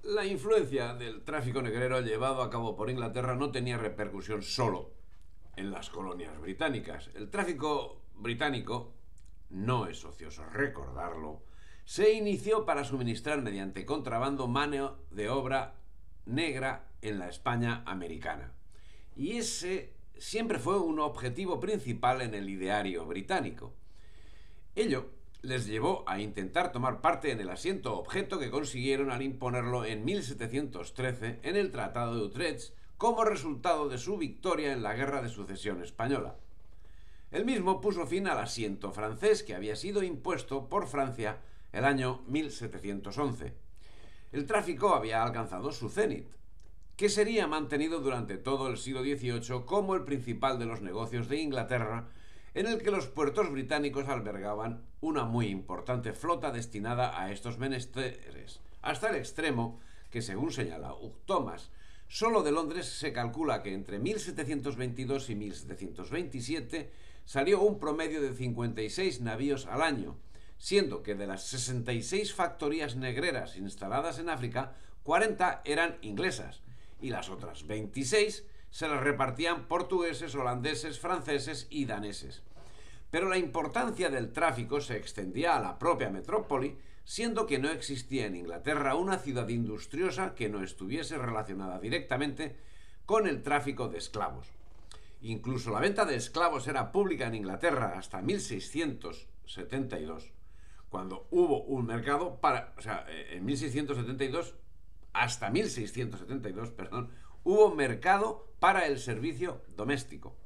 La influencia del tráfico negrero llevado a cabo por Inglaterra no tenía repercusión solo en las colonias británicas. El tráfico británico, no es ocioso recordarlo, se inició para suministrar mediante contrabando mano de obra negra en la España americana. Y ese siempre fue un objetivo principal en el ideario británico. Ello les llevó a intentar tomar parte en el asiento objeto que consiguieron al imponerlo en 1713 en el Tratado de Utrecht como resultado de su victoria en la Guerra de Sucesión Española. El mismo puso fin al asiento francés que había sido impuesto por Francia el año 1711. El tráfico había alcanzado su cenit, que sería mantenido durante todo el siglo XVIII como el principal de los negocios de Inglaterra, en el que los puertos británicos albergaban una muy importante flota destinada a estos menesteres, hasta el extremo que, según señala Hugh Thomas, solo de Londres se calcula que entre 1722 y 1727 salió un promedio de 56 navíos al año, siendo que de las 66 factorías negreras instaladas en África, 40 eran inglesas y las otras 26 se las repartían portugueses, holandeses, franceses y daneses. Pero la importancia del tráfico se extendía a la propia metrópoli, siendo que no existía en Inglaterra una ciudad industriosa que no estuviese relacionada directamente con el tráfico de esclavos. Incluso la venta de esclavos era pública en Inglaterra hasta 1672, cuando hubo un mercado para... en 1672 hasta 1672, perdón, hubo mercado para el servicio doméstico.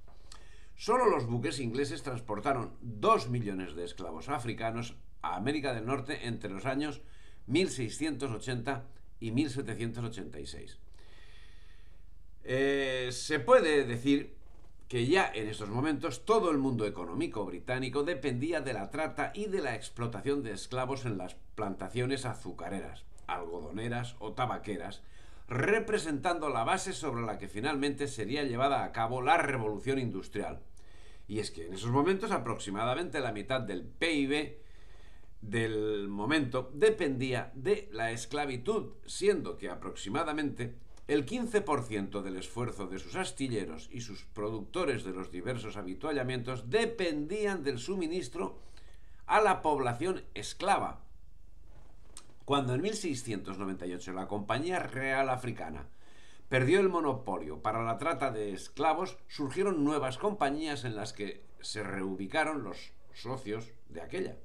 Solo los buques ingleses transportaron 2 millones de esclavos africanos a América del Norte entre los años 1680 y 1786. Se puede decir que ya en estos momentos todo el mundo económico británico dependía de la trata y de la explotación de esclavos en las plantaciones azucareras, algodoneras o tabaqueras, representando la base sobre la que finalmente sería llevada a cabo la revolución industrial. Y es que en esos momentos aproximadamente la mitad del PIB del momento dependía de la esclavitud, siendo que aproximadamente el 15% del esfuerzo de sus astilleros y sus productores de los diversos avituallamientos dependían del suministro a la población esclava. Cuando en 1698 la Compañía Real Africana perdió el monopolio para la trata de esclavos, surgieron nuevas compañías en las que se reubicaron los socios de aquella.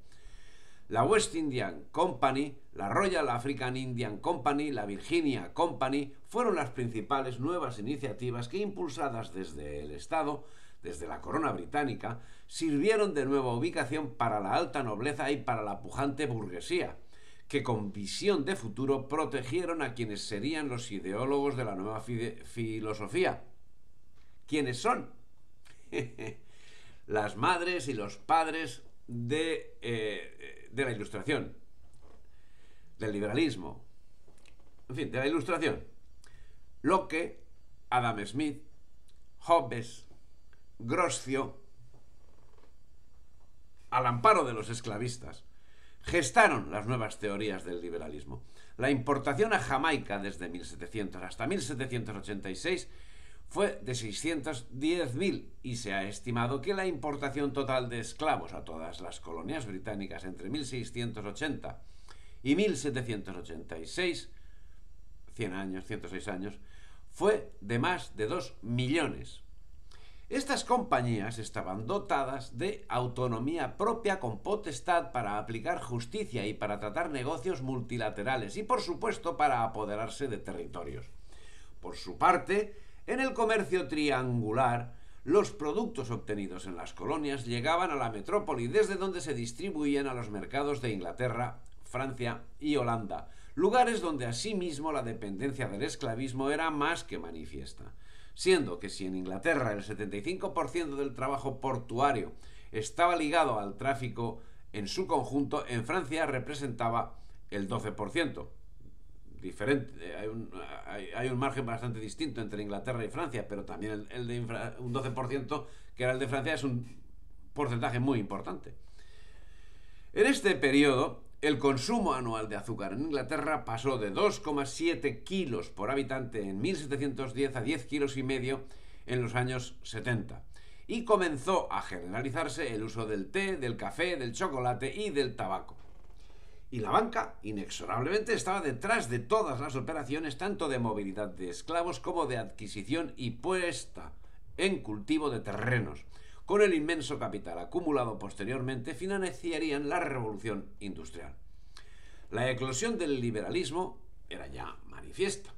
La West India Company, la Royal African Indian Company, la Virginia Company fueron las principales nuevas iniciativas que, impulsadas desde el Estado, desde la corona británica, sirvieron de nueva ubicación para la alta nobleza y para la pujante burguesía, que con visión de futuro protegieron a quienes serían los ideólogos de la nueva filosofía. ¿Quiénes son? Las madres y los padres de la Ilustración, del liberalismo, en fin, de la Ilustración. Locke, Adam Smith, Hobbes, Grocio, al amparo de los esclavistas, gestaron las nuevas teorías del liberalismo. La importación a Jamaica desde 1700 hasta 1786 fue de 610.000 y se ha estimado que la importación total de esclavos a todas las colonias británicas entre 1680 y 1786, 106 años, fue de más de 2 millones. Estas compañías estaban dotadas de autonomía propia con potestad para aplicar justicia y para tratar negocios multilaterales y, por supuesto, para apoderarse de territorios. Por su parte, en el comercio triangular, los productos obtenidos en las colonias llegaban a la metrópoli, desde donde se distribuían a los mercados de Inglaterra, Francia y Holanda, lugares donde asimismo la dependencia del esclavismo era más que manifiesta. Siendo que si en Inglaterra el 75% del trabajo portuario estaba ligado al tráfico en su conjunto, en Francia representaba el 12%. Diferente, hay un margen bastante distinto entre Inglaterra y Francia, pero también el de un 12%, que era el de Francia, es un porcentaje muy importante. En este periodo, el consumo anual de azúcar en Inglaterra pasó de 2,7 kilos por habitante en 1710 a 10 kilos y medio en los años 70. Y comenzó a generalizarse el uso del té, del café, del chocolate y del tabaco. Y la banca, inexorablemente, estaba detrás de todas las operaciones, tanto de movilidad de esclavos como de adquisición y puesta en cultivo de terrenos. Con el inmenso capital acumulado posteriormente, financiarían la revolución industrial. La eclosión del liberalismo era ya manifiesta.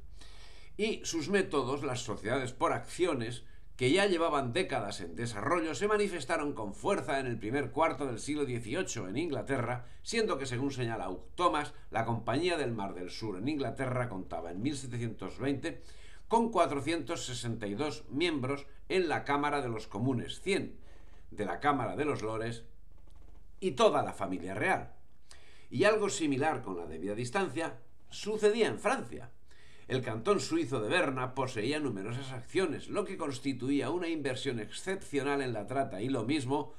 Y sus métodos, las sociedades por acciones, que ya llevaban décadas en desarrollo, se manifestaron con fuerza en el primer cuarto del siglo XVIII en Inglaterra, siendo que, según señala Hugh Thomas, la Compañía del Mar del Sur en Inglaterra contaba en 1720 con 462 miembros en la Cámara de los Comunes, 100 de la Cámara de los Lores y toda la familia real. Y algo similar con la debida distancia sucedía en Francia. El cantón suizo de Berna poseía numerosas acciones, lo que constituía una inversión excepcional en la trata, y lo mismo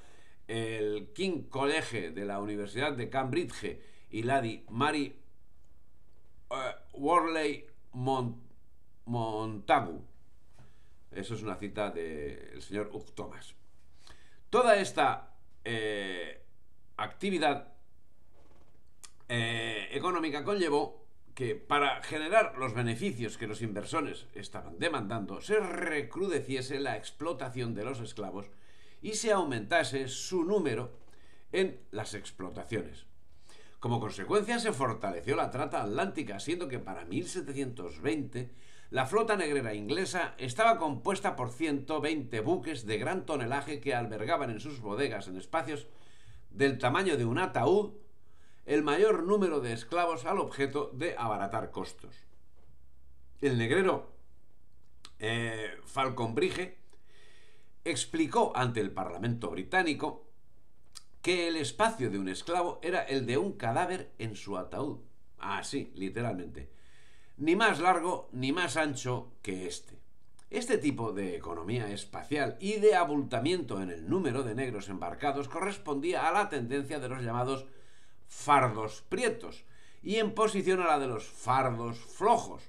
el King College de la Universidad de Cambridge y Lady Mary Wortley Montagu. Eso es una cita del señor Hugh Thomas. Toda esta actividad económica conllevó que, para generar los beneficios que los inversores estaban demandando, se recrudeciese la explotación de los esclavos y se aumentase su número en las explotaciones. Como consecuencia, se fortaleció la trata atlántica, siendo que para 1720 la flota negrera inglesa estaba compuesta por 120 buques de gran tonelaje que albergaban en sus bodegas, en espacios del tamaño de un ataúd, el mayor número de esclavos al objeto de abaratar costos. El negrero Falconbridge explicó ante el Parlamento británico que el espacio de un esclavo era el de un cadáver en su ataúd. Así, literalmente. Ni más largo ni más ancho que este. Este tipo de economía espacial y de abultamiento en el número de negros embarcados correspondía a la tendencia de los llamados fardos prietos y en posición a la de los fardos flojos.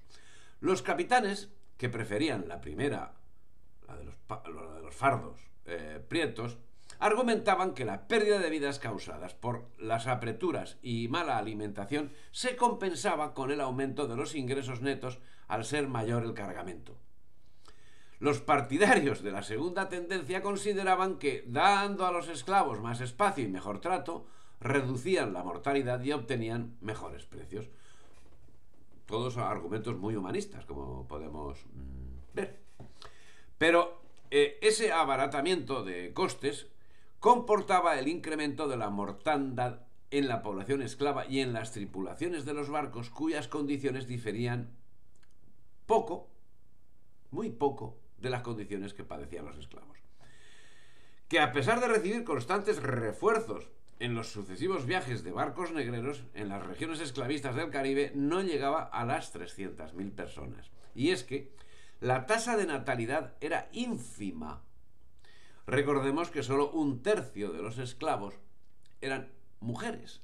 Los capitanes, que preferían la primera, la de los fardos prietos, argumentaban que la pérdida de vidas causadas por las apreturas y mala alimentación se compensaba con el aumento de los ingresos netos al ser mayor el cargamento. Los partidarios de la segunda tendencia consideraban que, dando a los esclavos más espacio y mejor trato, reducían la mortalidad y obtenían mejores precios. Todos argumentos muy humanistas, como podemos ver. Pero ese abaratamiento de costes comportaba el incremento de la mortandad en la población esclava y en las tripulaciones de los barcos, cuyas condiciones diferían poco, muy poco, de las condiciones que padecían los esclavos. Que, a pesar de recibir constantes refuerzos en los sucesivos viajes de barcos negreros en las regiones esclavistas del Caribe, no llegaba a las 300.000 personas. Y es que la tasa de natalidad era ínfima. Recordemos que solo 1/3 de los esclavos eran mujeres.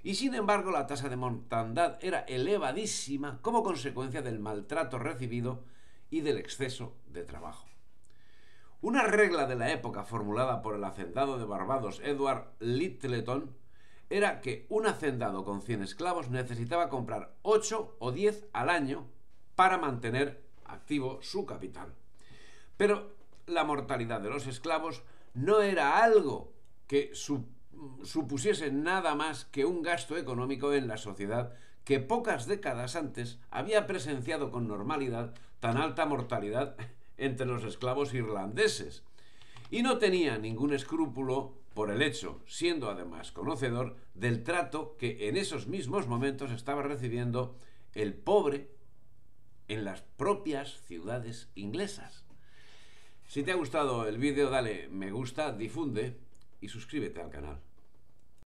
Y sin embargo, la tasa de mortandad era elevadísima como consecuencia del maltrato recibido y del exceso de trabajo. Una regla de la época formulada por el hacendado de Barbados Edward Littleton era que un hacendado con 100 esclavos necesitaba comprar 8 o 10 al año para mantener activo su capital. Pero la mortalidad de los esclavos no era algo que supusiese nada más que un gasto económico en la sociedad que pocas décadas antes había presenciado con normalidad tan alta mortalidad entre los esclavos irlandeses, y no tenía ningún escrúpulo por el hecho, siendo además conocedor del trato que en esos mismos momentos estaba recibiendo el pobre en las propias ciudades inglesas. Si te ha gustado el vídeo, dale me gusta, difunde y suscríbete al canal.